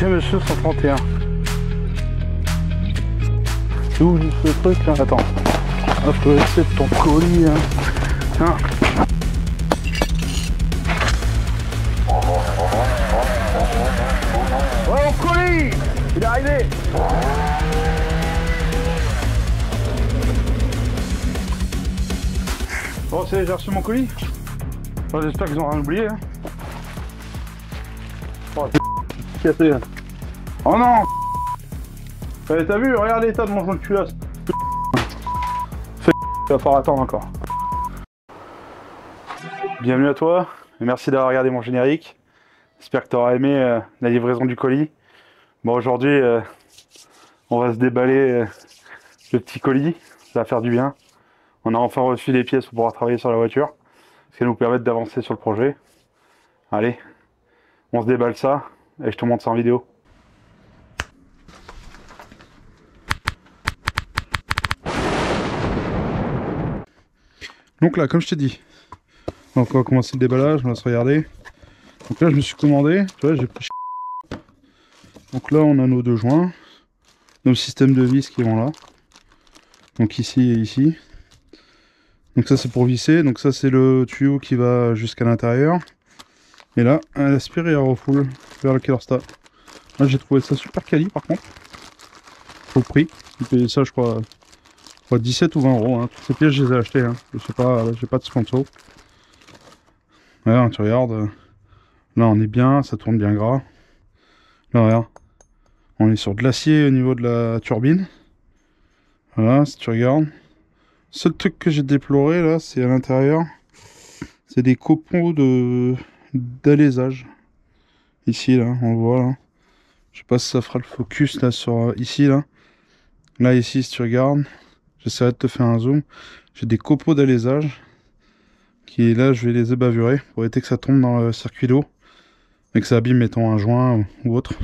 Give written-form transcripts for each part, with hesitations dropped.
Chez Monsieur 131. C'est où ce truc là? Attends. Hop, c'est ton colis. Hein. Tiens. Oh, mon colis! Il est arrivé! Bon, j'ai reçu mon colis. Bon, j'espère qu'ils ont rien oublié. Hein. Oh, cassé. Oh non! T'as vu, regarde l'état de mon joint de culasse. Il va falloir attendre encore. Bienvenue à toi, et merci d'avoir regardé mon générique. J'espère que tu auras aimé la livraison du colis. Bon, aujourd'hui, on va se déballer le petit colis. Ça va faire du bien. On a enfin reçu des pièces pour pouvoir travailler sur la voiture, ce qui va nous permettre d'avancer sur le projet. Allez, on se déballe ça, et je te montre ça en vidéo. Donc là, comme je t'ai dit, donc on va commencer le déballage, on va se regarder. Donc là, je me suis commandé, tu vois, j'ai pris. Donc là, on a nos deux joints, nos systèmes de vis qui vont là. Donc ici et ici. Donc ça, c'est pour visser. Donc ça, c'est le tuyau qui va jusqu'à l'intérieur. Et là, un aspire et un refoule vers le Kelorsta. Là, j'ai trouvé ça super quali par contre. Au prix. J'ai payé ça, je crois 17 ou 20 euros. Hein. Toutes ces pièces, je les ai achetées. Hein. Je sais pas, j'ai pas de sponsor. Voilà, tu regardes. Là, on est bien, ça tourne bien gras. Là, regarde. On est sur de l'acier au niveau de la turbine. Voilà, si tu regardes. Seul truc que j'ai déploré, là, c'est à l'intérieur. C'est des copeaux d'alésage. Ici, là, on le voit, là. Je sais pas si ça fera le focus, là, sur... ici, là. Là, ici, si tu regardes. J'essaierai de te faire un zoom. J'ai des copeaux d'alésage qui, là, je vais les ébavurer pour éviter que ça tombe dans le circuit d'eau et que ça abîme, mettons, un joint ou autre.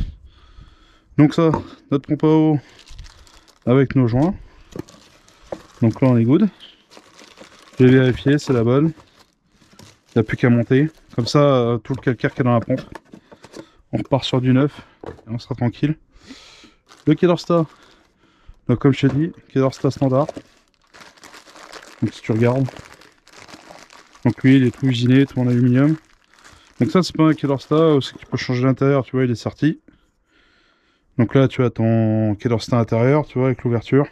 Donc ça, notre pompe à eau avec nos joints. Donc là, on est good. J'ai vérifié, c'est la bonne. Il n'y a plus qu'à monter. Comme ça, tout le calcaire qui est dans la pompe. On repart sur du neuf et on sera tranquille. Le Kelorsta. Donc comme je t'ai dit, Kelorsta standard. Donc si tu regardes. Donc lui il est tout usiné, tout en aluminium. Donc ça c'est pas un Kelorsta, c'est que tu peux changer l'intérieur, tu vois, il est sorti. Donc là tu as ton Kelorsta intérieur, tu vois, avec l'ouverture.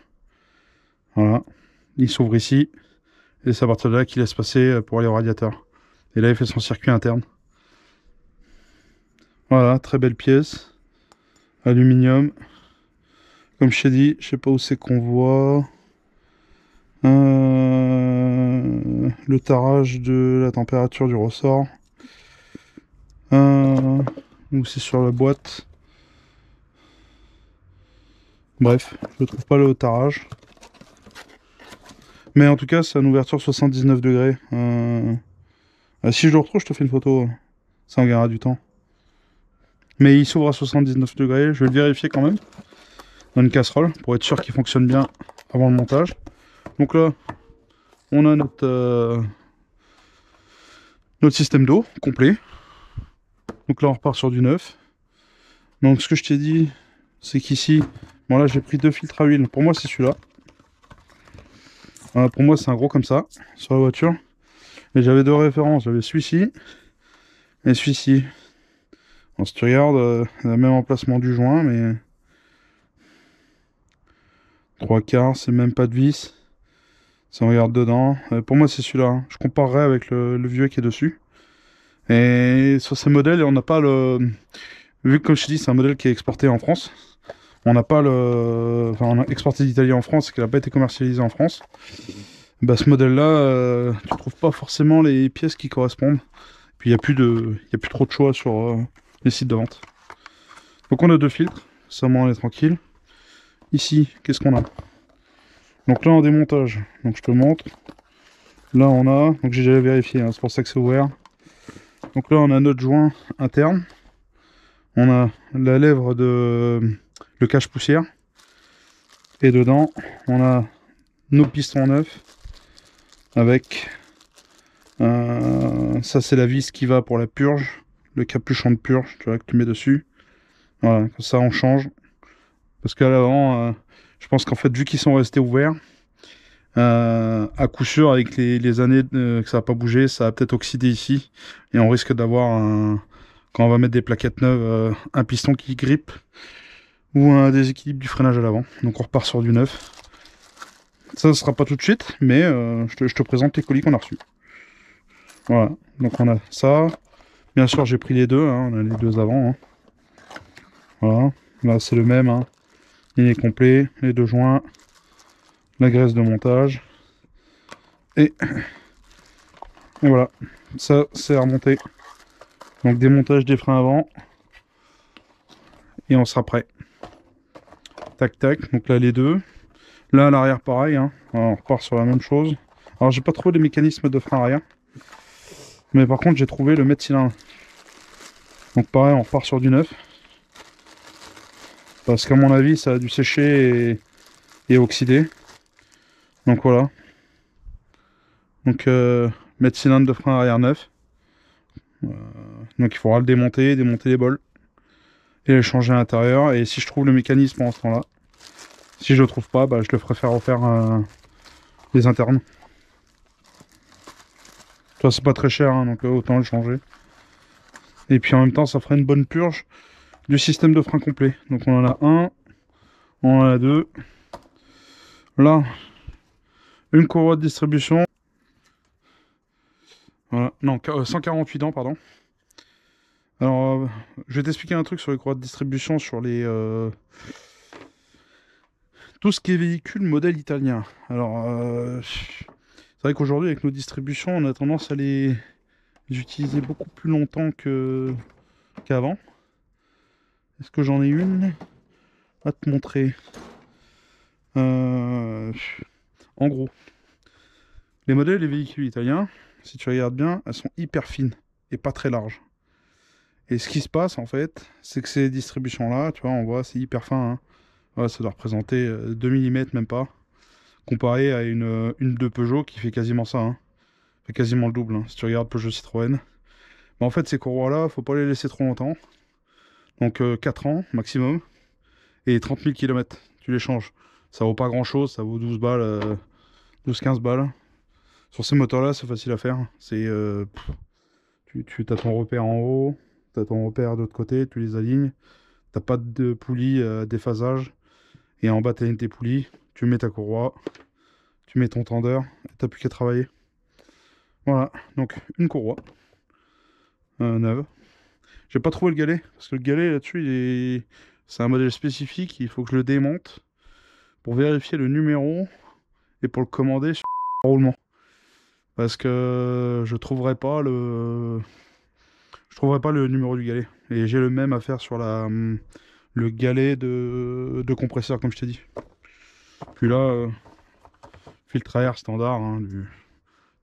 Voilà. Il s'ouvre ici. Et c'est à partir de là qu'il laisse passer pour aller au radiateur. Et là il fait son circuit interne. Voilà, très belle pièce. Aluminium. Comme je t'ai dit, je sais pas où c'est qu'on voit le tarage de la température du ressort. Ou c'est sur la boîte. Bref, je ne trouve pas le tarage. Mais en tout cas, c'est une ouverture 79 degrés. Si je le retrouve, je te fais une photo. Ça en gagnera du temps. Mais il s'ouvre à 79 degrés. Je vais le vérifier quand même. Dans une casserole pour être sûr qu'il fonctionne bien avant le montage. Donc là on a notre système d'eau complet. Donc là on repart sur du neuf. Donc ce que je t'ai dit c'est qu'ici, bon là j'ai pris deux filtres à huile. Pour moi c'est celui-là. Pour moi c'est un gros comme ça sur la voiture. Et j'avais deux références, j'avais celui-ci et celui-ci. Si tu regardes, le même emplacement du joint, mais 3/4, c'est même pas de vis. Si on regarde dedans, pour moi c'est celui-là. Hein. Je comparerai avec le vieux qui est dessus. Et sur ces modèles, on n'a pas le... Vu que comme je te dis, c'est un modèle qui est exporté en France. On n'a pas le... Enfin, on a exporté d'Italie en France et qu'il n'a pas été commercialisé en France. Bah, ce modèle-là, tu trouves pas forcément les pièces qui correspondent. Puis il n'y a plus trop de choix sur les sites de vente. Donc on a 2 filtres, ça on est tranquille. Ici, qu'est-ce qu'on a? Donc là en démontage, donc je te montre. Là on a, donc j'ai déjà vérifié, hein, c'est pour ça que c'est ouvert. Donc là on a notre joint interne. On a la lèvre de le cache poussière. Et dedans, on a nos pistons neufs. Avec ça c'est la vis qui va pour la purge. Le capuchon de purge, tu vois, que tu mets dessus. Voilà, comme ça on change. Parce qu'à l'avant, je pense qu'en fait, vu qu'ils sont restés ouverts, à coup sûr, avec les années que ça n'a pas bougé, ça va peut-être oxyder ici. Et on risque d'avoir, quand on va mettre des plaquettes neuves, un piston qui grippe ou un déséquilibre du freinage à l'avant. Donc on repart sur du neuf. Ça ne sera pas tout de suite, mais je te présente les colis qu'on a reçus. Voilà, donc on a ça. Bien sûr, j'ai pris les deux, hein, on a les deux avant. Hein. Voilà, là c'est le même. Hein. Il est complet, les 2 joints, la graisse de montage. Et voilà, ça c'est à remonter. Donc démontage des freins avant. Et on sera prêt. Tac tac, donc là les deux. Là à l'arrière pareil, hein. Alors, on repart sur la même chose. Alors j'ai pas trouvé les mécanismes de frein arrière. Mais par contre j'ai trouvé le mètre cylindre. Donc pareil, on repart sur du neuf. Parce qu'à mon avis ça a dû sécher et oxyder. Donc voilà. Donc mètre cylindre de frein arrière neuf. Donc il faudra le démonter les bols. Et les changer à l'intérieur. Et si je trouve le mécanisme en ce temps-là, si je le trouve pas, bah, je le ferai faire refaire les internes. Ça c'est pas très cher, hein, donc autant le changer. Et puis en même temps, ça fera une bonne purge du système de frein complet. Donc on en a un, on en a deux. Là, une courroie de distribution. Voilà, non, 148 dents, pardon. Alors, je vais t'expliquer un truc sur les courroies de distribution, sur les tout ce qui est véhicule modèle italien. Alors, c'est vrai qu'aujourd'hui, avec nos distributions, on a tendance à les utiliser beaucoup plus longtemps qu'avant. Est-ce que j'en ai une à te montrer? En gros, les modèles des véhicules italiens, si tu regardes bien, elles sont hyper fines et pas très larges. Et ce qui se passe, en fait, c'est que ces distributions-là, tu vois, on voit, c'est hyper fin. Hein. Ouais, ça doit représenter 2 mm, même pas. Comparé à une de Peugeot qui fait quasiment ça. Hein. Fait quasiment le double. Hein, si tu regardes Peugeot Citroën. Mais en fait, ces courroies-là, faut pas les laisser trop longtemps. Donc 4 ans maximum. Et 30 000 km. Tu les changes. Ça vaut pas grand-chose. Ça vaut 12 balles. 12-15 balles. Sur ces moteurs-là, c'est facile à faire. C'est tu as ton repère en haut. Tu as ton repère de l'autre côté. Tu les alignes. T'as pas de poulie déphasage. Et en bas, tu as tes poulies. Tu mets ta courroie. Tu mets ton tendeur. Et t'as plus qu'à travailler. Voilà. Donc, une courroie. Neuve. J'ai pas trouvé le galet. Parce que le galet, là-dessus, c'est un modèle spécifique. Il faut que je le démonte pour vérifier le numéro et pour le commander sur le roulement. Parce que je trouverai pas le numéro du galet. Et j'ai le même à faire sur le galet de compresseur, comme je t'ai dit. Puis là, filtre à air standard. Hein,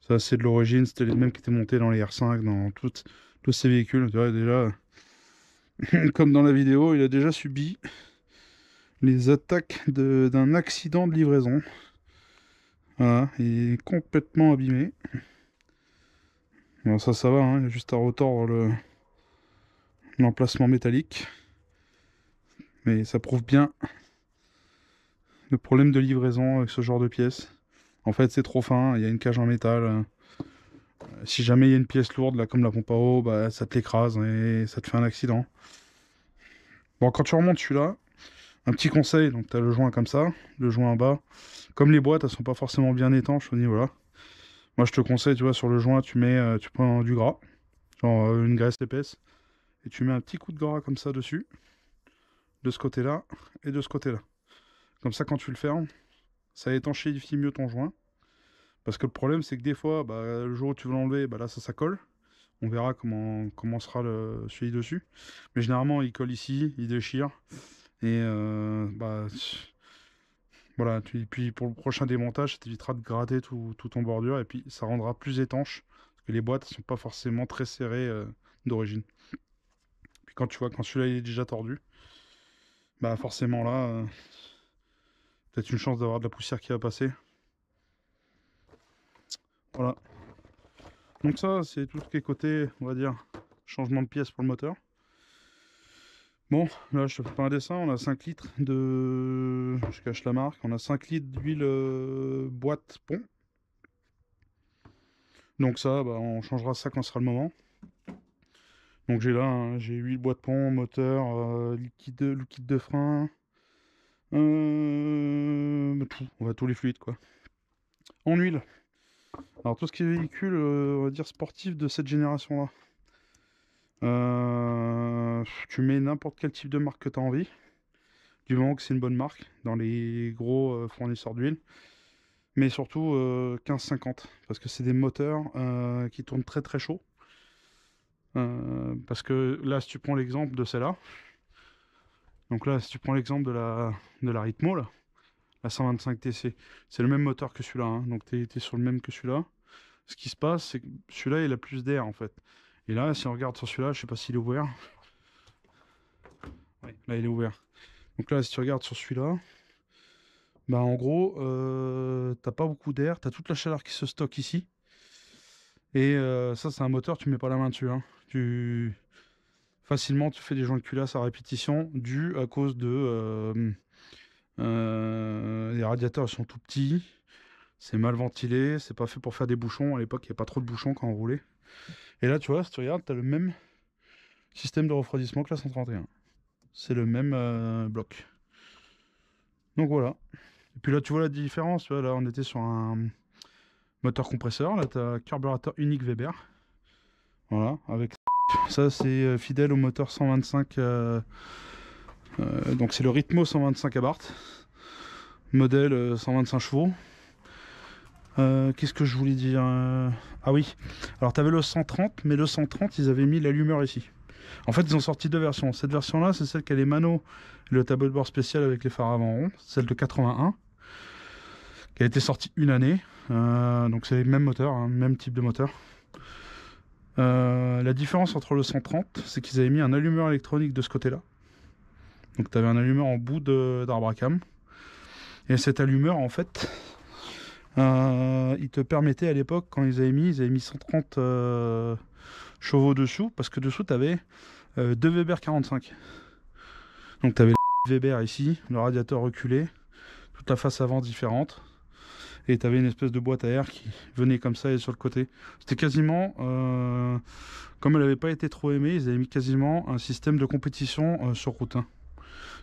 ça, c'est de l'origine. C'était les mêmes qui étaient montés dans les R5, dans tous ces véhicules. Tu vois, déjà, comme dans la vidéo, il a déjà subi les attaques d'un accident de livraison. Voilà, il est complètement abîmé. Bon, ça va, hein, il y a juste à retordre l'emplacement métallique. Mais ça prouve bien le problème de livraison avec ce genre de pièces. En fait, c'est trop fin, il y a une cage en métal. Si jamais il y a une pièce lourde, là, comme la pompe à eau, bah, ça te l'écrase et ça te fait un accident. Bon, quand tu remontes celui-là, un petit conseil, donc tu as le joint comme ça, le joint en bas. Comme les boîtes, elles sont pas forcément bien étanches au niveau là. Moi, je te conseille, tu vois, sur le joint, tu prends du gras, genre une graisse épaisse, et tu mets un petit coup de gras comme ça dessus, de ce côté-là et de ce côté-là. Comme ça, quand tu le fermes, ça étanchéifie mieux ton joint. Parce que le problème, c'est que des fois, bah, le jour où tu veux l'enlever, bah, là, ça colle. On verra comment sera celui dessus. Mais généralement, il colle ici, il déchire. Et bah, voilà. Puis pour le prochain démontage, ça t'évitera de gratter tout ton bordure. Et puis ça rendra plus étanche. Parce que les boîtes ne sont pas forcément très serrées d'origine. Puis quand tu vois, quand celui-là il est déjà tordu, bah forcément là, peut-être une chance d'avoir de la poussière qui va passer. Voilà. Donc ça, c'est tout ce qui est côté, on va dire, changement de pièce pour le moteur. Bon, là, je te fais pas un dessin. On a 5 litres de... Je cache la marque. On a 5 litres d'huile boîte pont. Donc ça, bah, on changera ça quand sera le moment. Donc j'ai là, hein, j'ai huile boîte pont, moteur, liquide de frein. Tout. On va tous les fluides, quoi. En huile. Alors tout ce qui est véhicule, on va dire sportif de cette génération-là. Tu mets n'importe quel type de marque que tu as envie, du moment que c'est une bonne marque, dans les gros fournisseurs d'huile. Mais surtout 15-50, parce que c'est des moteurs qui tournent très très chaud. Parce que là, si tu prends l'exemple de celle-là, donc là, si tu prends l'exemple de la Ritmo, là, la 125 TC, c'est le même moteur que celui-là, hein, donc tu es sur le même que celui-là. Ce qui se passe, c'est que celui-là, il a plus d'air en fait. Et là, si on regarde sur celui-là, je sais pas s'il est ouvert. Oui, là, il est ouvert. Donc là, si tu regardes sur celui-là, bah en gros, t'as pas beaucoup d'air, t'as toute la chaleur qui se stocke ici. Et ça, c'est un moteur, tu mets pas la main dessus, hein. Facilement, tu fais des joints de culasse à répétition, dû à cause de... les radiateurs, ils sont tout petits, c'est mal ventilé, c'est pas fait pour faire des bouchons. À l'époque, il n'y a pas trop de bouchons quand on roulait. Et là, tu vois, si tu regardes, t'as le même système de refroidissement que la 131. C'est le même bloc. Donc voilà. Et puis là, tu vois la différence. Tu vois, là, on était sur un moteur compresseur. Là, tu as un carburateur unique Weber. Voilà. Avec ça, c'est fidèle au moteur 125. Donc, c'est le Ritmo 125 Abarth. Modèle 125 chevaux. Qu'est-ce que je voulais dire Ah oui. Alors, tu avais le 130, mais le 130, ils avaient mis l'allumeur ici. En fait, ils ont sorti deux versions. Cette version-là, c'est celle qui a les manos et le tableau de bord spécial avec les phares avant ronds. Celle de 81, qui a été sortie une année. Donc c'est le même moteur, hein, même type de moteur. La différence entre le 130, c'est qu'ils avaient mis un allumeur électronique de ce côté-là. Donc tu avais un allumeur en bout d'arbre à cam. Et cet allumeur, en fait, il te permettait à l'époque, quand ils avaient mis 130 chevaux dessous, parce que dessous, tu avais 2 Weber 45. Donc tu avais le Weber ici, le radiateur reculé, toute la face avant différente. Et tu avais une espèce de boîte à air qui venait comme ça et sur le côté. C'était quasiment, comme elle n'avait pas été trop aimée, ils avaient mis quasiment un système de compétition sur route, hein.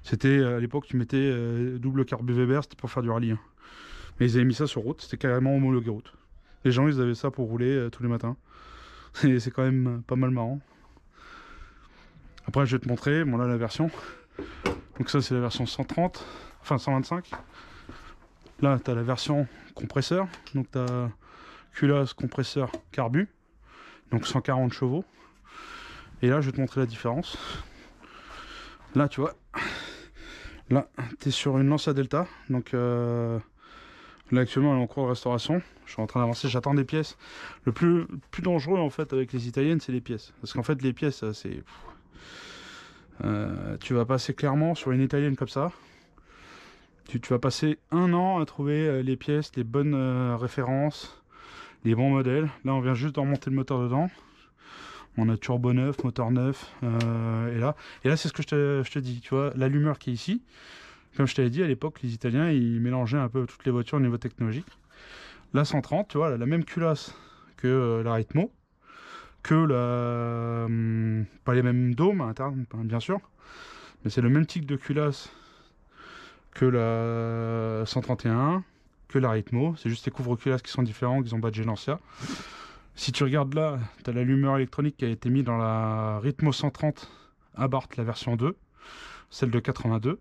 C'était, à l'époque, tu mettais double carbu Weber, c'était pour faire du rallye, hein. Mais ils avaient mis ça sur route, c'était carrément homologué route. Les gens, ils avaient ça pour rouler tous les matins. Et c'est quand même pas mal marrant. Après, je vais te montrer, bon là, la version. Donc ça, c'est la version 130, enfin 125. Là, tu as la version compresseur. Donc, tu as culasse, compresseur, carbu. Donc, 140 chevaux. Et là, je vais te montrer la différence. Là, tu vois. Là, tu es sur une Lancia Delta. Donc, là, actuellement, elle est en cours de restauration. Je suis en train d'avancer. J'attends des pièces. Le plus dangereux, en fait, avec les italiennes, c'est les pièces. Parce qu'en fait, les pièces, c'est... tu vas passer clairement sur une italienne comme ça. Tu vas passer un an à trouver les pièces, les bonnes références, les bons modèles. Là, on vient juste de remonter le moteur dedans. On a turbo neuf, moteur neuf. Et là c'est ce que je te dis. Tu vois, l'allumeur qui est ici, comme je t'avais dit, à l'époque, les Italiens, ils mélangeaient un peu toutes les voitures au niveau technologique. La 130, tu vois, elle a la même culasse que la Ritmo, que la... pas les mêmes dômes à l'intérieur, bien sûr, mais c'est le même type de culasse que la 131, que la Ritmo. C'est juste les couvre-culasses qui sont différents, qu'ils ont badgé Lancia. Si tu regardes là, tu as l'allumeur électronique qui a été mis dans la Ritmo 130 Abarth, la version 2, celle de 82.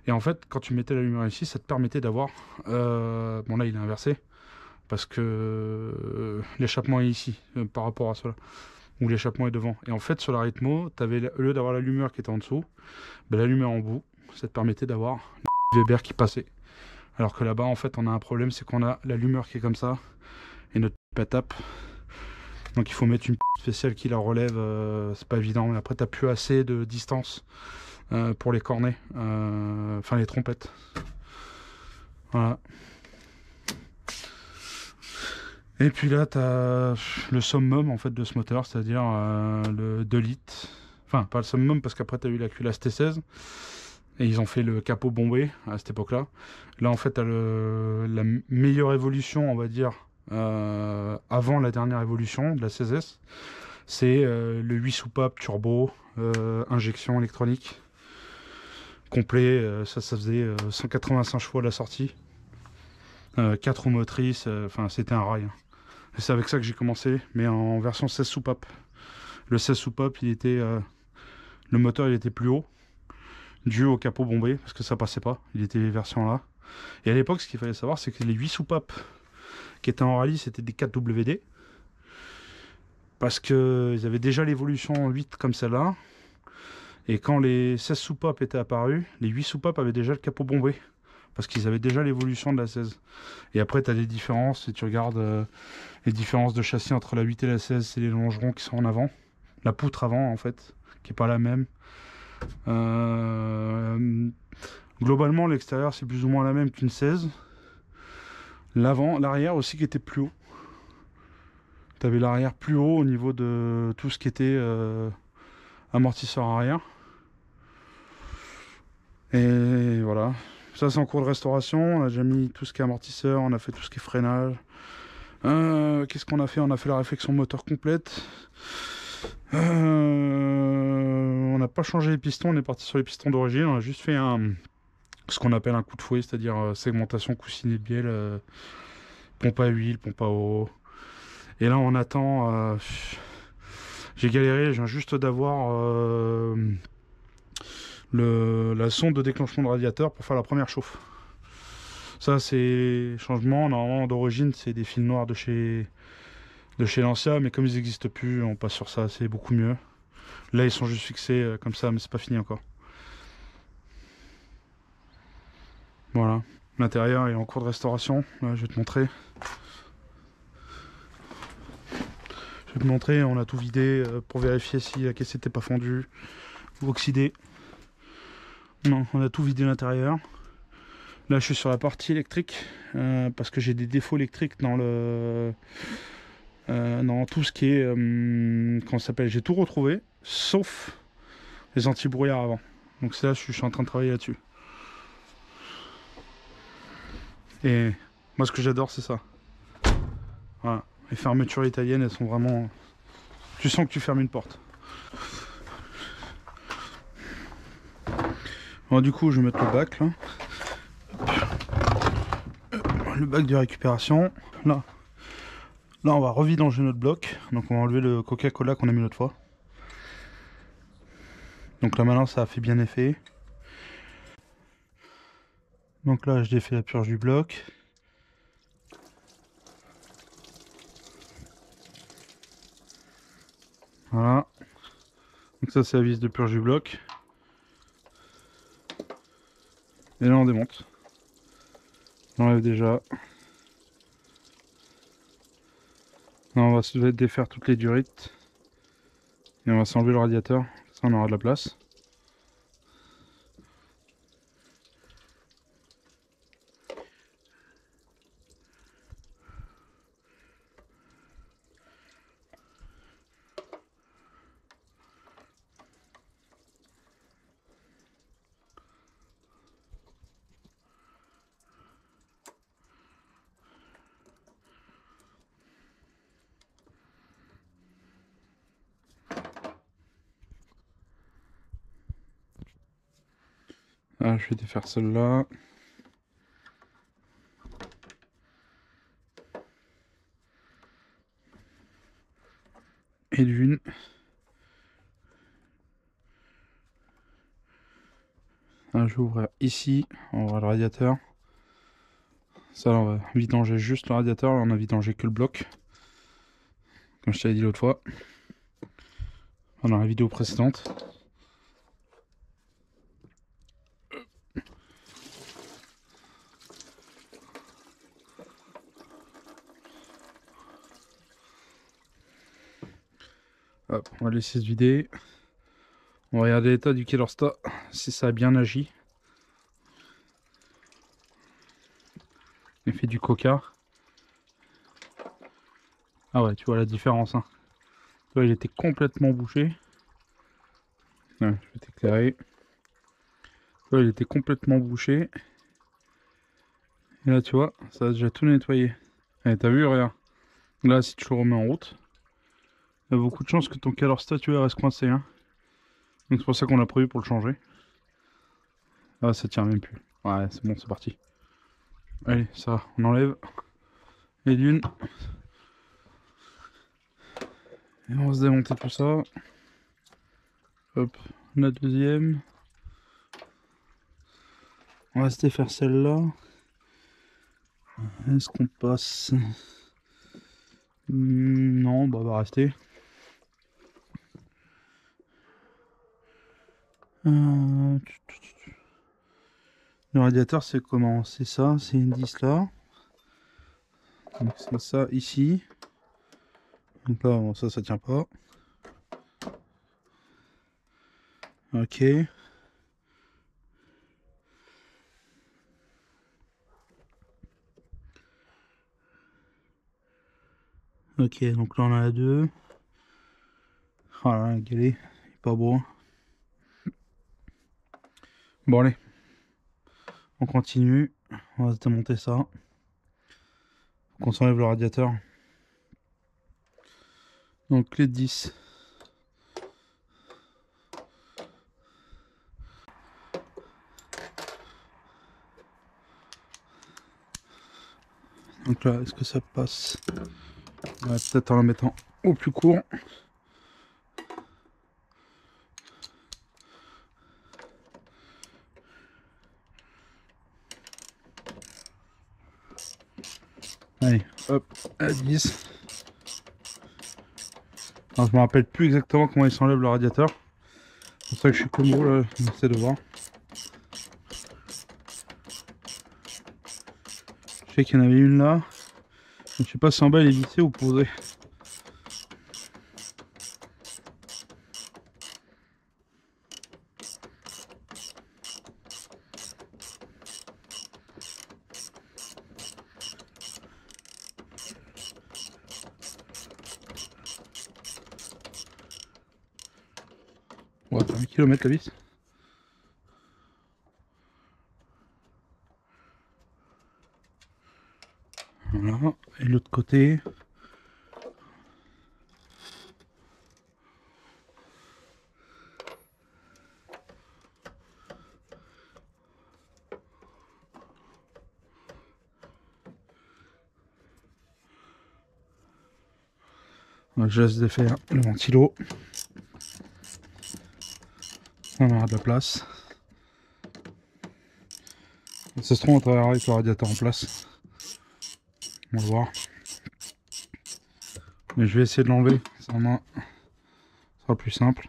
Et en fait, quand tu mettais l'allumeur ici, ça te permettait d'avoir... bon là, il est inversé, parce que l'échappement est ici, par rapport à cela. où l'échappement est devant. Et en fait, sur la Ritmo, t'avais, au lieu d'avoir l'allumeur qui était en dessous, ben, l'allumeur en bout, ça te permettait d'avoir le Weber qui passait. Alors que là-bas, en fait, on a un problème, c'est qu'on a l'allumeur qui est comme ça, et notre pipe tape. Donc il faut mettre une pipe spéciale qui la relève, c'est pas évident, mais après t'as plus assez de distance pour les cornets, enfin les trompettes. Voilà. Et puis là, t'as le summum en fait de ce moteur, c'est-à-dire le 2 litres. Enfin, pas le summum parce qu'après t'as eu la culasse T16 et ils ont fait le capot bombé à cette époque-là. Là, en fait, t'as la meilleure évolution, on va dire, avant la dernière évolution de la 16S. C'est le 8 soupapes turbo, injection électronique complet. Ça faisait 185 chevaux à la sortie. 4 roues motrices, enfin c'était un rail. Et c'est avec ça que j'ai commencé, mais en version 16 soupapes. Le 16 soupapes, le moteur il était plus haut, dû au capot bombé, parce que ça passait pas, il était version là. Et à l'époque, ce qu'il fallait savoir, c'est que les 8 soupapes qui étaient en rallye, c'était des 4WD, parce qu'ils avaient déjà l'évolution en 8 comme celle-là, et quand les 16 soupapes étaient apparues, les 8 soupapes avaient déjà le capot bombé. Parce qu'ils avaient déjà l'évolution de la 16. Et après, tu as les différences. Si tu regardes les différences de châssis entre la 8 et la 16, c'est les longerons qui sont en avant. La poutre avant, en fait, qui n'est pas la même. Globalement, l'extérieur, c'est plus ou moins la même qu'une 16. L'avant, l'arrière aussi qui était plus haut. Tu avais l'arrière plus haut au niveau de tout ce qui était amortisseur arrière. Et voilà. Ça c'est en cours de restauration, on a déjà mis tout ce qui est amortisseur, on a fait tout ce qui est freinage. Qu'est-ce qu'on a fait? On a fait la réflexion moteur complète. On n'a pas changé les pistons, on est parti sur les pistons d'origine, on a juste fait ce qu'on appelle un coup de fouet, c'est-à-dire segmentation coussinet de bielle, pompe à huile, pompe à eau. Et là on attend, j'ai galéré, je viens juste d'avoir la sonde de déclenchement de radiateur pour faire la première chauffe. Ça c'est changement, normalement d'origine c'est des fils noirs de chez Lancia, mais comme ils n'existent plus, on passe sur ça, c'est beaucoup mieux. Là ils sont juste fixés comme ça, mais c'est pas fini encore. Voilà, l'intérieur est en cours de restauration, là je vais te montrer. Je vais te montrer, on a tout vidé pour vérifier si la caisse n'était pas fondue ou oxydée. Non, on a tout vidé l'intérieur. Là je suis sur la partie électrique parce que j'ai des défauts électriques dans dans tout ce qui est comment ça s'appelle, j'ai tout retrouvé sauf les anti-brouillard avant. Donc c'est là je suis en train de travailler là-dessus. Et moi ce que j'adore c'est ça. Voilà. Les fermetures italiennes elles sont vraiment, tu sens que tu fermes une porte. Bon, du coup je vais mettre le bac là. Le bac de récupération. Là on va revidanger notre bloc. Donc on va enlever le Coca-Cola qu'on a mis l'autre fois. Donc là maintenant ça a fait bien effet. Donc là je défais la purge du bloc. Voilà. Donc ça c'est la vis de purge du bloc. Et là on démonte. On enlève déjà. Là, on va se défaire toutes les durites. Et on va s'enlever le radiateur. Ça on aura de la place. Là, je vais défaire celle-là. Et d'une. Là, je vais ouvrir ici. On va ouvrir le radiateur. Ça, on va vidanger juste le radiateur. Là, on a vidangé que le bloc. Comme je t'avais dit l'autre fois. dans la vidéo précédente. Hop, on va laisser se vider. On va regarder l'état du Kelorsta, si ça a bien agi. Il fait du coca. Ah ouais, tu vois la différence. Hein. Tu vois, il était complètement bouché. Ouais, je vais t'éclairer. Tu vois, il était complètement bouché. Et là, tu vois, ça a déjà tout nettoyé. Et t'as vu, regarde. Là, si tu le remets en route, il y a beaucoup de chances que ton Kelorsta, tu vois, reste coincé. Hein. Donc c'est pour ça qu'on l'a prévu pour le changer. Ah, ça tient même plus. Ouais, c'est bon, c'est parti. Allez, ça, on enlève les dunes. Et on va se démonter tout ça. Hop, la deuxième. On va se défaire celle-là. Est-ce qu'on passe? Non, bah, va rester. Le radiateur, c'est comment? C'est ça, c'est une 10 là. Donc c'est ça ici. Donc là, bon, ça tient pas. Ok. Ok, donc là on en a deux. Ah là, le galet, il est pas beau. Hein. Bon allez, on continue. On va se démonter ça. Faut qu'on s'enlève le radiateur. Donc clé de 10. Donc là, est-ce que ça passe? Ouais, peut-être en la mettant au plus court. Allez, hop, à 10. Alors, je me rappelle plus exactement comment il s'enlève le radiateur. C'est pour ça que je suis comme vous là, j'essaie de voir. Je sais qu'il y en avait une là. Je sais pas si en bas elle est vissée ou posée. On va faire 1 km la vis. Voilà, et l'autre côté. Je laisse défaire le ventilo. On aura de la place. Ça se trouve, on travaillera avec le radiateur en place. On va voir. Mais je vais essayer de l'enlever. Ça sera plus simple.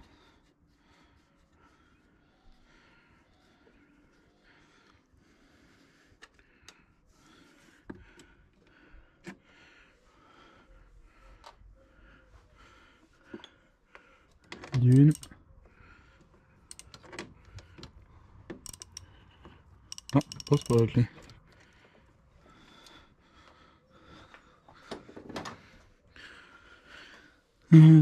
D'une. Non, pose pas la clé. Je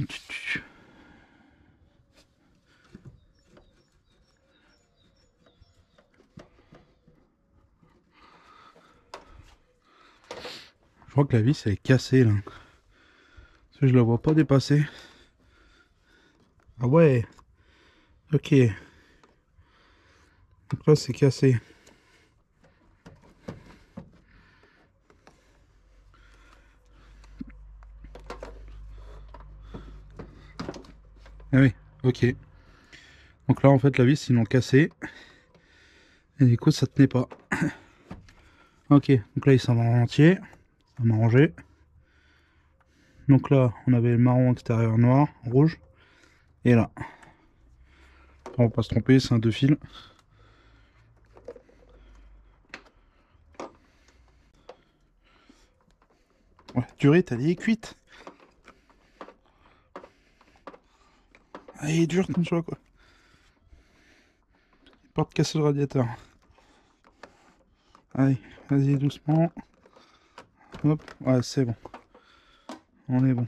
crois que la vis elle est cassée là. Parce que je la vois pas dépasser. Ah ouais. Ok. Donc là c'est cassé. Ah oui, ok. Donc là en fait la vis ils l'ont cassé. Et du coup ça tenait pas. Ok, donc là il s'en va en entier. Ça m'a arrangé. Donc là on avait le marron extérieur noir, rouge. Et là. On va pas se tromper, c'est un 2 fils. Ouais, durite, elle est cuite. Elle est dure comme ça, quoi. Pas de casser le radiateur. Allez, vas-y, doucement. Hop, ouais, c'est bon. On est bon.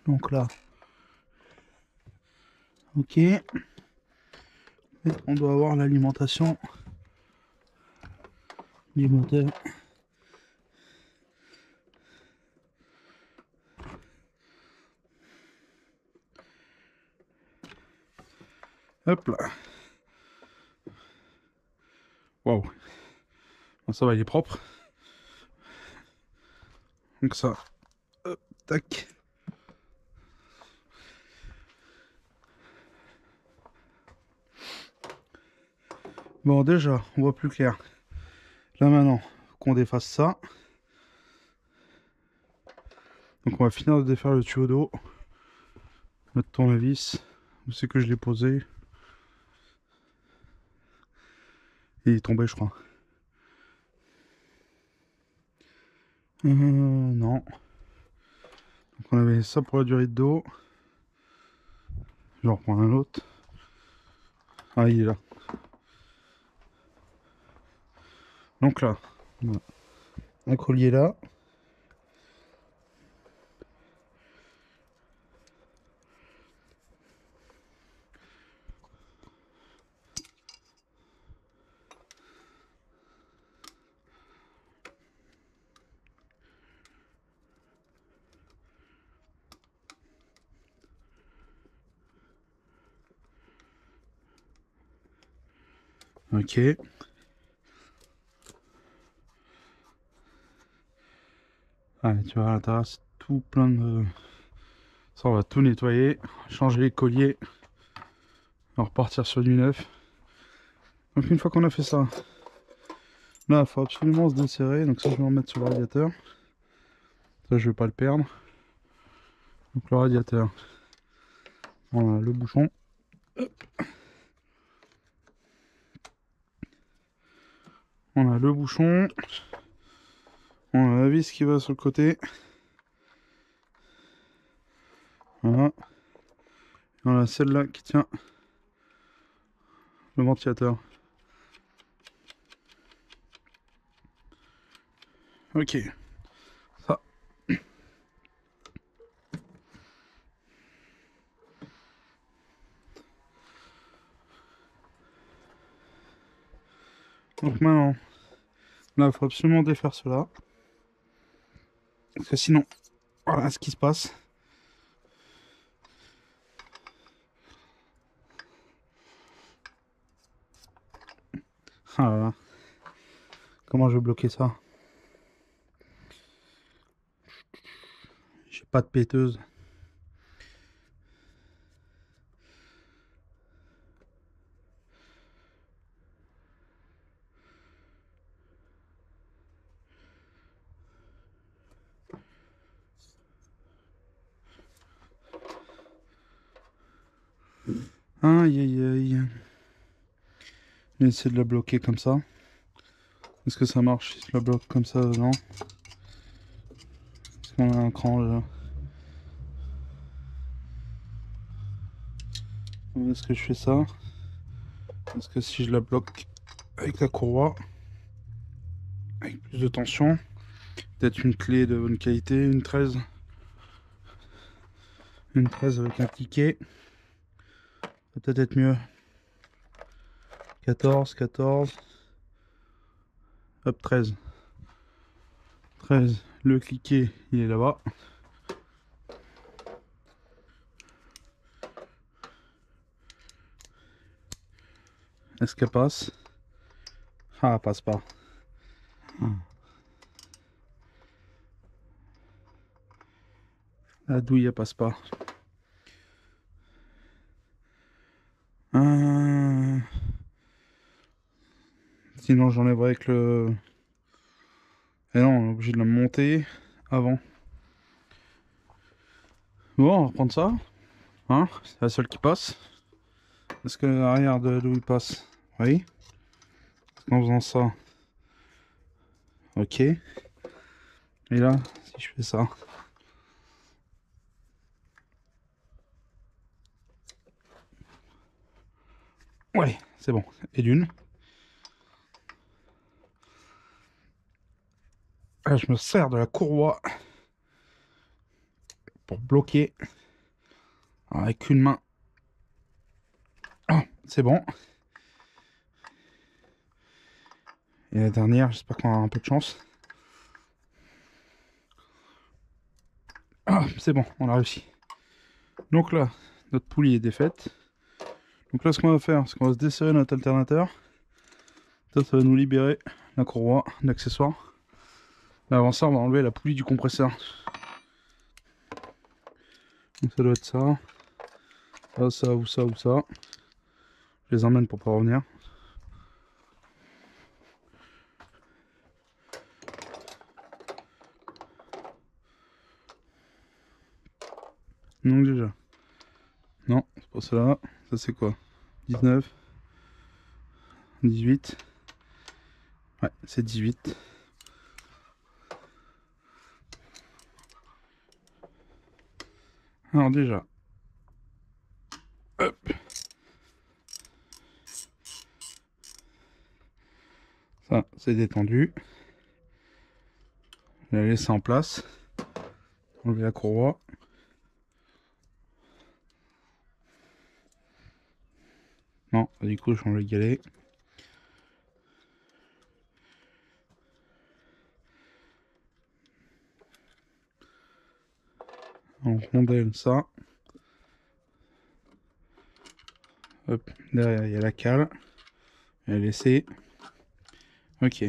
Donc là. Ok. Et on doit avoir l'alimentation du moteur. Hop là. Waouh. Bon, ça va, il est propre. Donc ça. Hop, tac. Bon, déjà, on voit plus clair. Là maintenant, faut qu'on défasse ça. Donc on va finir de défaire le tuyau d'eau. Mettre le tournevis. Où c'est que je l'ai posé? Il est tombé, je crois. Non. Donc on avait ça pour la durée d'eau. Je vais reprendre un autre. Ah, il est là. Donc là, on a un collier là. Ok. Allez, tu vois, à l'intérieur, c'est tout plein de... Ça, on va tout nettoyer, changer les colliers, on va repartir sur du neuf. Donc une fois qu'on a fait ça, là, il faut absolument se desserrer. Donc ça, je vais en mettre sur le radiateur. Ça, je vais pas le perdre. Donc le radiateur, on a le bouchon. Hop. On a le bouchon. On a la vis qui va sur le côté. Voilà. On a celle-là qui tient le ventilateur. Ok. Ça. Donc maintenant, là, il faut absolument défaire cela. Parce que sinon, voilà ce qui se passe. Ah là là. Comment je vais bloquer ça? J'ai pas de péteuse. Aïe aïe aïe. Je vais essayer de la bloquer comme ça. Est-ce que ça marche si je la bloque comme ça? Non. Est-ce qu'on a un cran là? Est-ce que je fais ça? Est-ce que si je la bloque avec la courroie, avec plus de tension, peut-être une clé de bonne qualité, une 13. Une 13 avec un ticket. Peut-être être mieux. 14, 14. Hop, 13. 13. Le cliquet, il est là-bas. Est-ce qu'elle passe? Ah, elle passe pas. La douille, elle passe pas. Sinon, j'enlèverai avec le... Et non, on est obligé de la monter avant. Bon, on va reprendre ça. Hein, c'est la seule qui passe. Est-ce que l'arrière d'où il passe? Oui. En faisant ça. Ok. Et là, si je fais ça. Ouais, c'est bon. Et d'une. Là, je me sers de la courroie pour bloquer avec une main. Oh, c'est bon. Et la dernière, j'espère qu'on aura un peu de chance. Ah, c'est bon, on a réussi. Donc là, notre poulie est défaite. Donc là, ce qu'on va faire, c'est qu'on va se desserrer notre alternateur. Ça va nous libérer la courroie d'accessoires. Mais avant ça, on va enlever la poulie du compresseur. Donc ça doit être ça. Ça ou ça ou ça. Je les emmène pour pas revenir. Donc déjà. Non, c'est pas cela. Ça c'est quoi? 19. 18. Ouais, c'est 18. Alors déjà. Hop. Ça, c'est détendu. Je vais la laisser en place. Enlever la courroie. Non, du coup, je change le galet. On rondelle ça. Hop, derrière il y a la cale. Je vais la laisser. Ok.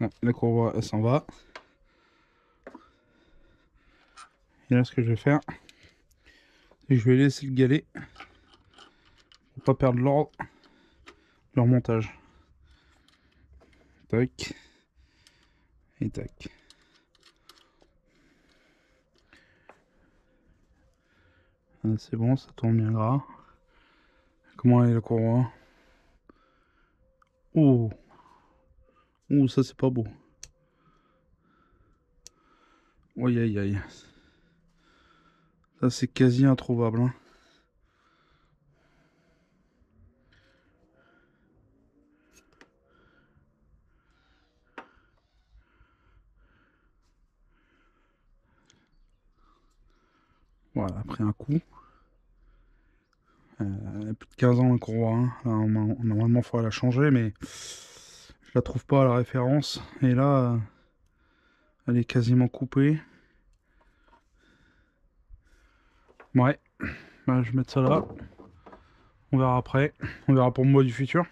Là, la courroie, elle s'en va. Et là, ce que je vais faire, c'est que je vais laisser le galet pour pas perdre l'ordre du remontage. Tac. Et tac. Ah, c'est bon, ça tourne bien gras. Comment est la courroie? Oh! Oh, ça c'est pas beau. Aïe aïe aïe. Ça c'est quasi introuvable. Hein. Voilà, après un coup. Plus de 15 ans la courroie. Hein. Là, normalement il faudrait la changer, mais je la trouve pas à la référence. Et là, elle est quasiment coupée. Ouais, bah, je vais mettre ça là. On verra après. On verra pour moi du futur.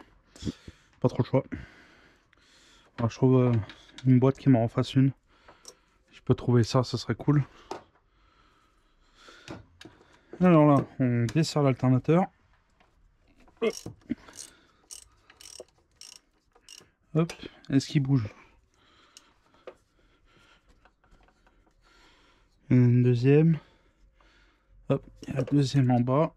Pas trop le choix. Alors, je trouve une boîte qui m'en fasse une. Si je peux trouver ça, ça serait cool. Alors là, on desserre l'alternateur. Hop, est-ce qu'il bouge? Une deuxième. Hop, il y a la deuxième en bas.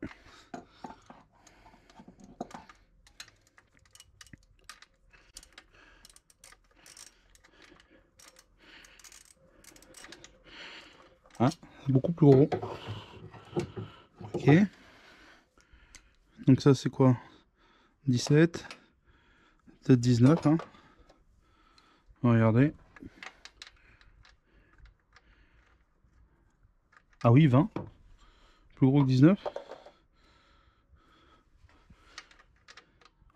Ah, beaucoup plus gros. Ok. Donc ça c'est quoi? 17. Peut-être 19. Hein. Regardez. Ah oui, 20. Plus gros que 19.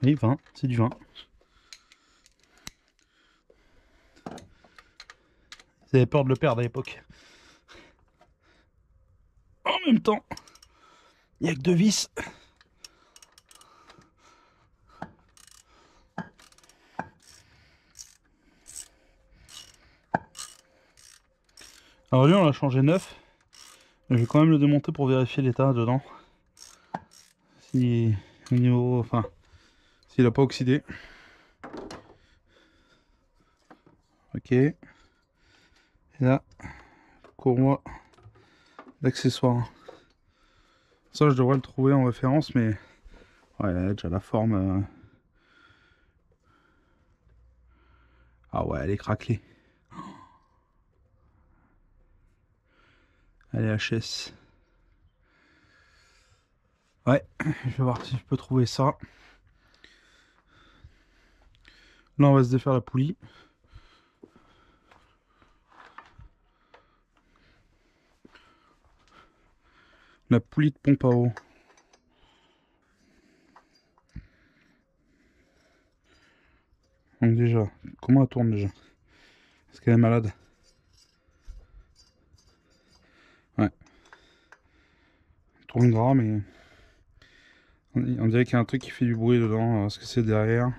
Oui, 20. C'est du 20. Vous avez peur de le perdre à l'époque. En même temps, il n'y a que 2 vis. Alors lui, on l'a changé neuf. Je vais quand même le démonter pour vérifier l'état dedans. Si au niveau, enfin, s'il n'a pas oxydé. Ok. Et là, courroie l'accessoire. Ça, je devrais le trouver en référence, mais ouais, elle a déjà la forme. Ah ouais, elle est craquelée. Elle est HS. Ouais, je vais voir si je peux trouver ça. Là, on va se défaire la poulie. La poulie de pompe à eau. Donc déjà, comment elle tourne déjà? Est-ce qu'elle est malade? Ouais. Elle tourne gras, mais on dirait qu'il y a un truc qui fait du bruit dedans. Est-ce que c'est derrière?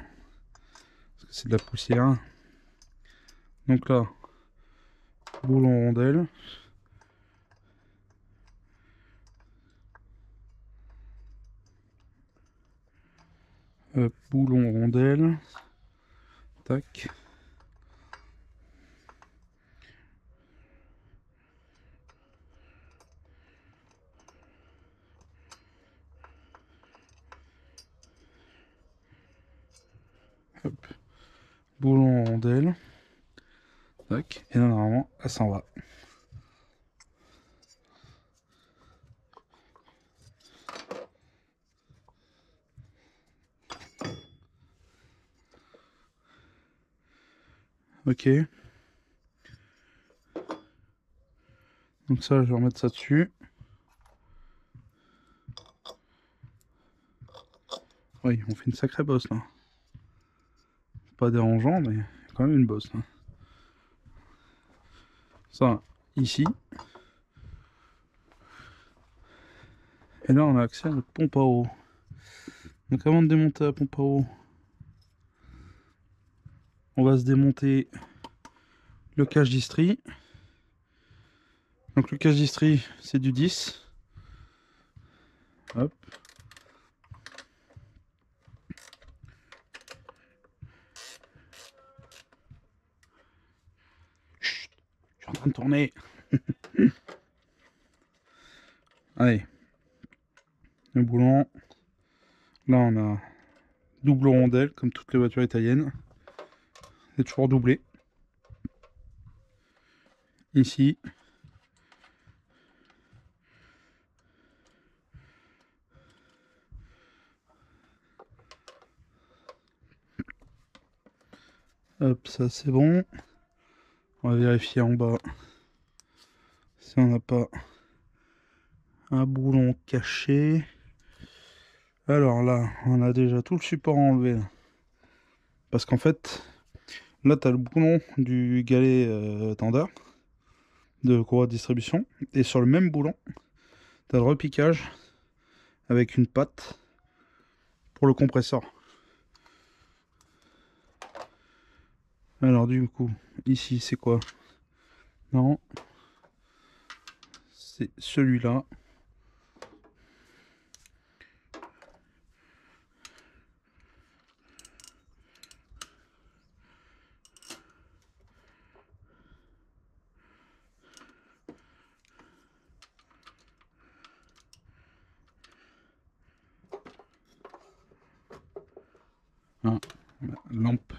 Est-ce que c'est de la poussière? Donc là, boulon rondelle. Boulon rondelle. Tac. Hop. Boulon rondelle. Tac. Et là, normalement, elle s'en va. Ok. Donc ça, je vais remettre ça dessus. Oui, on fait une sacrée bosse là. Pas dérangeant, mais quand même une bosse là. Ça, ici. Et là, on a accès à notre pompe à eau. Donc avant de démonter la pompe à eau, on va se démonter le cache distri. Donc le cache distri, c'est du 10. Hop. Chut, je suis en train de tourner. Allez. Le boulon. Là, on a double rondelle, comme toutes les voitures italiennes. C'est toujours doublé. Ici. Hop, ça c'est bon. On va vérifier en bas si on n'a pas un boulon caché. Alors là, on a déjà tout le support enlevé. Là. Parce qu'en fait, là, tu as le boulon du galet tendeur de courroie de distribution. Et sur le même boulon, tu as le repiquage avec une patte pour le compresseur. Alors du coup, ici, c'est quoi? Non. C'est celui-là. Hein, lampe.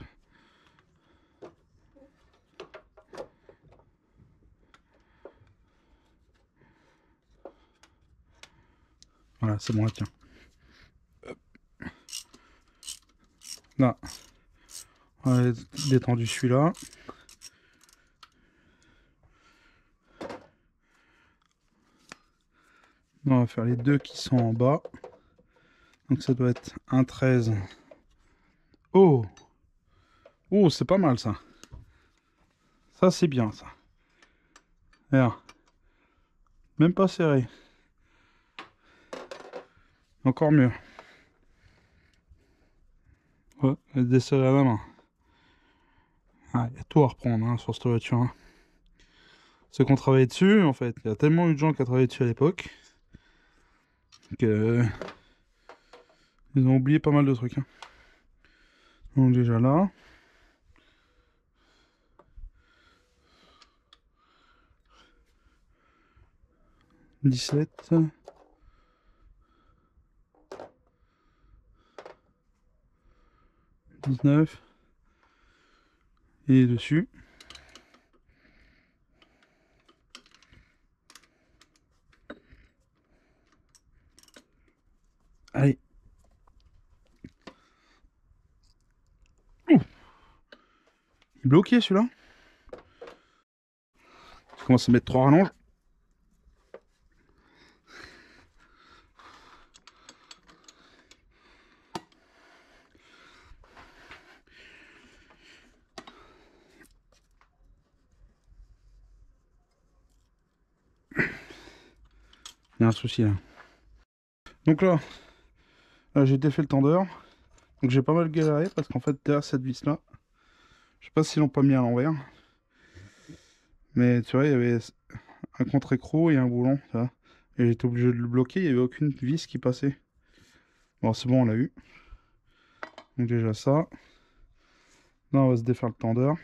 Voilà, c'est bon, là, tiens. Là, on a détendu celui-là. On va faire les deux qui sont en bas. Donc ça doit être un 13. Oh! Oh, c'est pas mal ça. Ça, c'est bien ça. Regarde. Même pas serré. Encore mieux. Ouais, desserré à la main. Ah, il y a tout à reprendre hein, sur cette voiture. Hein. Ceux qui ont travaillé dessus, en fait, il y a tellement eu de gens qui ont travaillé dessus à l'époque que ils ont oublié pas mal de trucs. Hein. Donc déjà là. 17. 19. Et dessus. Allez. Il est bloqué celui-là. Je commence à mettre 3 rallonges. Il y a un souci là. Donc là j'ai défait le tendeur. Donc j'ai pas mal galéré parce qu'en fait derrière cette vis là, je sais pas s'ils l'ont pas mis à l'envers. Mais tu vois, il y avait un contre-écrou et un boulon, tu vois. Et j'étais obligé de le bloquer, il n'y avait aucune vis qui passait. Bon, c'est bon, on l'a eu. Donc déjà ça. Là, on va se défaire le tendeur.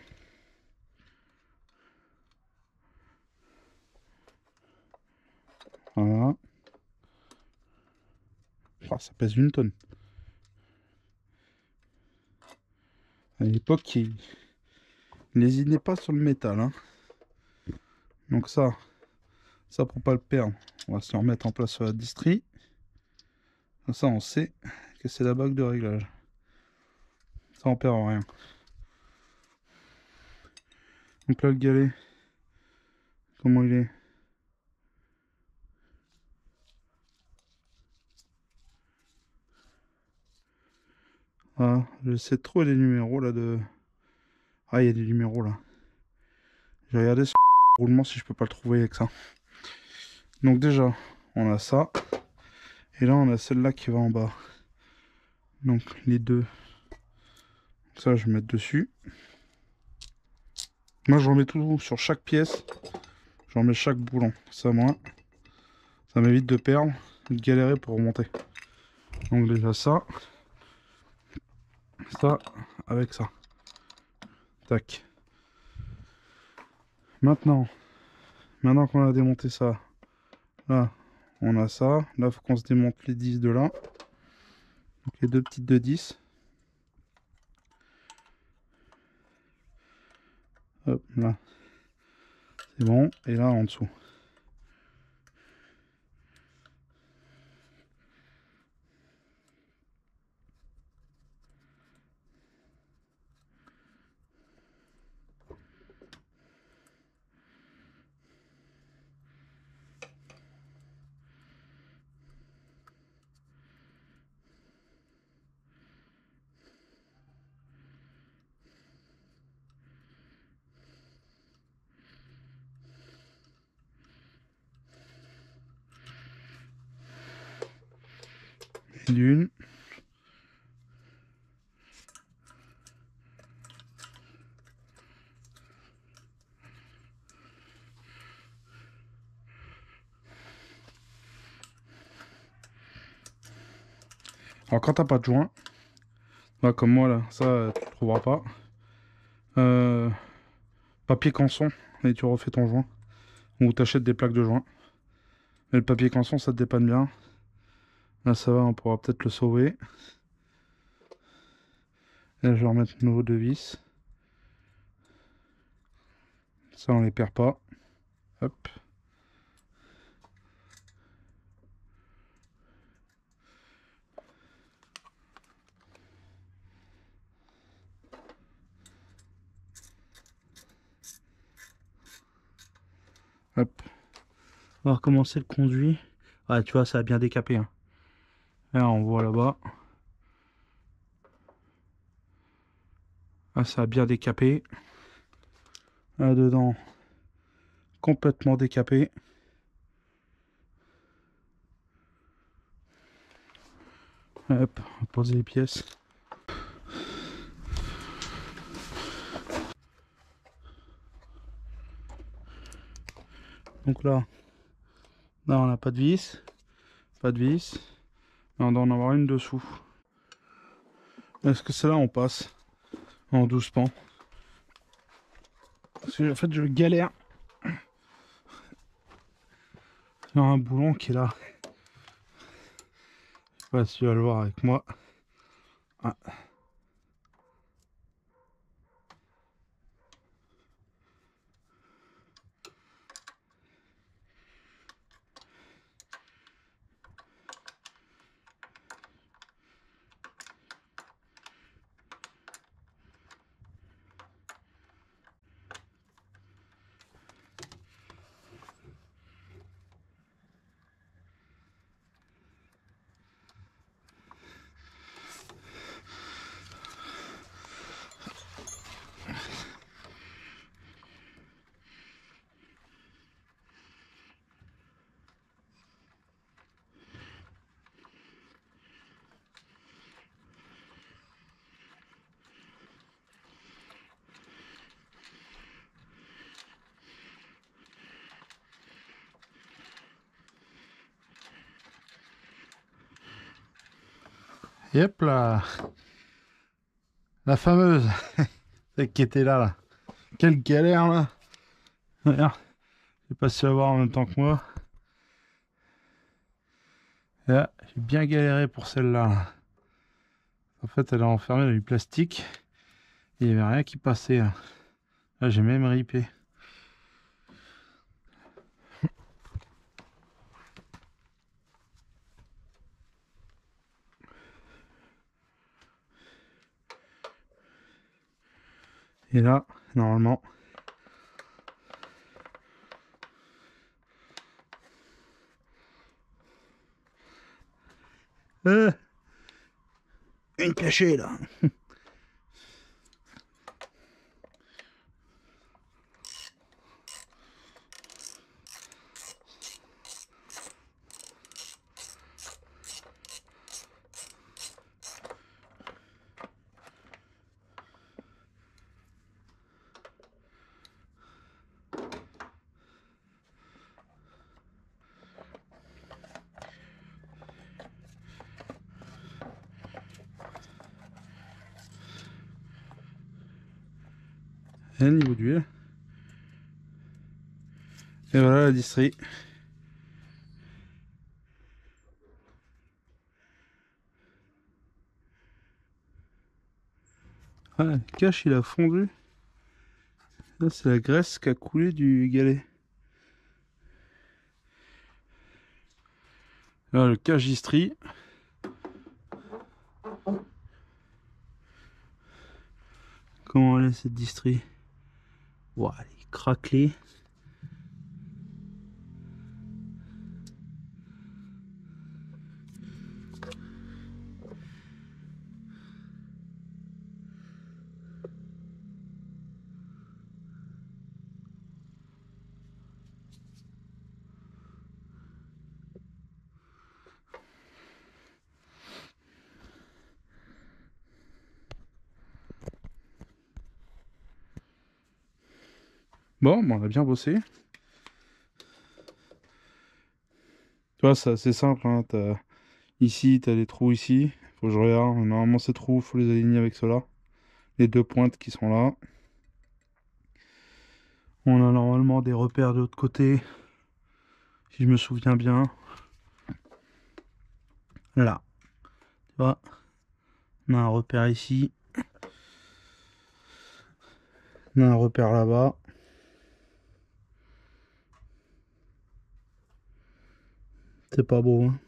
Voilà. Oh, ça pèse 1 tonne. À l'époque, il lésinait pas sur le métal. Hein. Donc ça pour pas le perdre, on va se le remettre en place sur la distrie. Comme ça, on sait que c'est la bague de réglage. Ça, on perd rien. Donc là, le galet, comment il est? Ah, j'essaie de trouver les numéros là de... Ah, il y a des numéros là. J'ai regardé sur le roulement si je peux pas le trouver avec ça. Donc déjà, on a ça. Et là, on a celle-là qui va en bas. Donc les deux. Ça, je vais mettre dessus. Moi, je remets tout sur chaque pièce. Je remets chaque boulon. Ça, moi, ça m'évite de perdre, de galérer pour remonter. Donc déjà ça. Ça, avec ça. Tac. Maintenant qu'on a démonté ça, là, on a ça. Là, il faut qu'on se démonte les 10 de là. Donc les deux petites de 10. Hop, là. C'est bon. Et là, en dessous. Et d'une. Alors quand t'as pas de joint, là, comme moi là, ça tu le trouveras pas. Papier canson et tu refais ton joint. Ou t'achètes des plaques de joint. Mais le papier canson ça te dépanne bien. Là ça va, on pourra peut-être le sauver. Et là je vais remettre nos deux vis. Ça on les perd pas. Hop. Hop. On va recommencer le conduit. Ah tu vois ça a bien décapé. Hein. Là on voit là-bas. Ah ça a bien décapé. Là dedans. Complètement décapé. Hop, on va poser les pièces. Donc là on n'a pas de vis. Pas de vis. Mais on doit en avoir une dessous. Est-ce que celle-là on passe en doucement? Parce que en fait je galère. Il y a un boulon qui est là. Je sais pas si tu vas le voir avec moi. Ah. Yep là. La fameuse. Celle qui était là. Quelle galère là. Regarde. Je sais pas si tu vas voir en même temps que moi. Là, j'ai bien galéré pour celle-là. En fait, elle est enfermée dans du plastique. Et il n'y avait rien qui passait. Là, j'ai même ripé. Et là, normalement, une cachée là. Et niveau d'huile. Et voilà la distrie. Ah, le cache il a fondu. Là c'est la graisse qui a coulé du galet. Là le cache distrie. Comment elle est cette distrie? Ouah, elle est craquelée. Bon, on a bien bossé. Tu vois, c'est assez simple. Hein. Ici, tu as des trous ici. Faut que je regarde. Normalement, ces trous, faut les aligner avec ceux-là. Les deux pointes qui sont là. On a normalement des repères de l'autre côté. Si je me souviens bien. Là. Tu vois, on a un repère ici. On a un repère là-bas. C'est pas beau, hein.